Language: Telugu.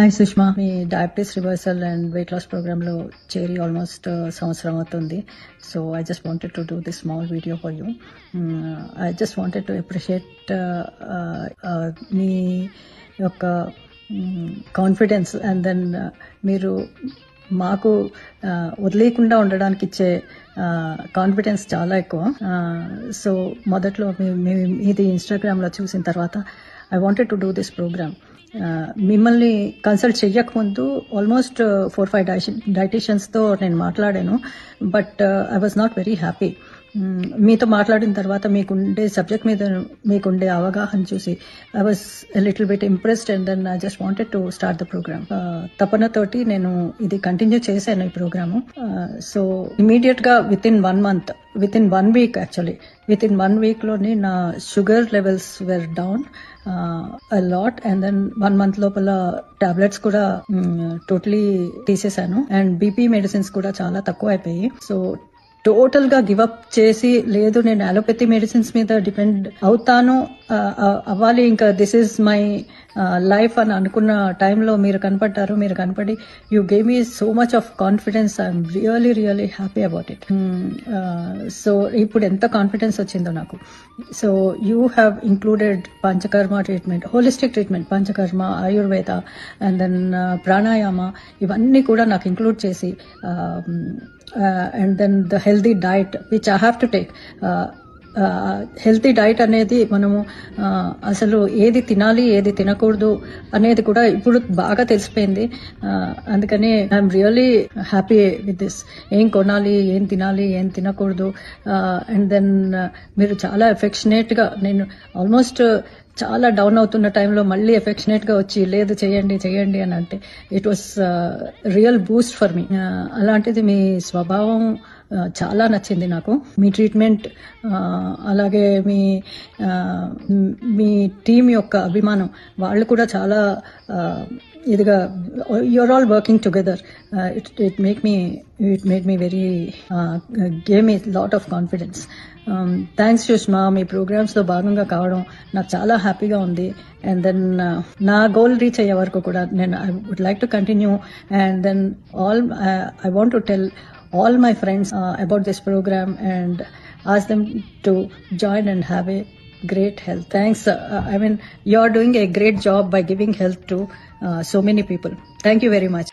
హాయ్ సుష్మా, మీ diabetes reversal and weight loss program లో చేరి ఆల్మోస్ట్ సంవత్సరం అవుతుంది. So I just wanted to do this small video for you. I just wanted to appreciate మీ యొక్క కాన్ఫిడెన్స్ అండ్ దెన్ మీరు మాకు వదిలేయకుండా ఉండడానికి ఇచ్చే కాన్ఫిడెన్స్ చాలా ఎక్కువ. సో మొదట్లో ఇది ఇన్స్టాగ్రామ్లో చూసిన తర్వాత I wanted to do this program. మిమ్మల్ని కన్సల్ట్ చెయ్యకముందు ఆల్మోస్ట్ 4-5 డైటీషియన్స్తో నేను మాట్లాడాను, but I was not very happy. మీతో మాట్లాడిన తర్వాత మీకుండే సబ్జెక్ట్ మీద మీకుండే అవగాహన చూసి I was little bit impressed and then I just wanted to start the program. తపనతోటి నేను ఇది కంటిన్యూ చేశాను ఈ ప్రోగ్రాము. సో ఇమీడియట్ గా within 1 week actually within 1 వీక్లోనే నా sugar levels where down lot. And then 1 month లోపల టాబ్లెట్స్ కూడా టోటలీ తీసేశాను అండ్ బీపీ మెడిసిన్స్ కూడా చాలా తక్కువ అయిపోయి. సో టోటల్ గా గివప్ చేసి లేదు నేను అలోపతి మెడిసిన్స్ మీద డిపెండ్ అవుతాను అవ్వాలి, ఇంకా దిస్ ఈజ్ మై లైఫ్ అని అనుకున్న టైంలో మీరు కనపడి you gave me so much of confidence. I'm really happy about it. So ఇప్పుడు ఎంత కాన్ఫిడెన్స్ వచ్చిందో నాకు. So you have included panchakarma treatment, holistic treatment, panchakarma, Ayurveda and then pranayama, ఇవన్నీ కూడా నాకు ఇంక్లూడ్ చేసి and then the healthy diet which I have to take. Healthy diet అనేది మనము అసలు ఏది తినాలి ఏది తినకూడదు అనేది కూడా ఇప్పుడు బాగా తెలిసిపోయింది. అందుకని I'm really happy with this. ఏం కొనాలి, ఏం తినాలి, ఏం తినకూడదు. అండ్ దెన్ మీరు చాలా ఎఫెక్షనేట్ గా, నేను ఆల్మోస్ట్ చాలా డౌన్ అవుతున్న టైంలో మళ్ళీ ఎఫెక్షనేట్ గా వచ్చి లేదు చేయండి అని అంటే it was real Boost for me. అలాంటిది మీ స్వభావం చాలా నచ్చింది నాకు. మీ ట్రీట్మెంట్ అలాగే మీ టీం యొక్క అభిమానం, వాళ్ళు కూడా చాలా ఇదిగా you're all working together. It made me very gave me lot of confidence. Thanks Sushma, మీ ప్రోగ్రామ్స్ లో భాగంగా కావడం నాకు చాలా హ్యాపీగా ఉంది. అండ్ దెన్ నా గోల్ రీచ్ అయ్యే వరకు కూడా నేను I would like to continue. And then I want to tell all my friends about this program and ask them to join and have a great health. Thanks. I mean, you're doing a great job by giving health to so many people. Thank you very much.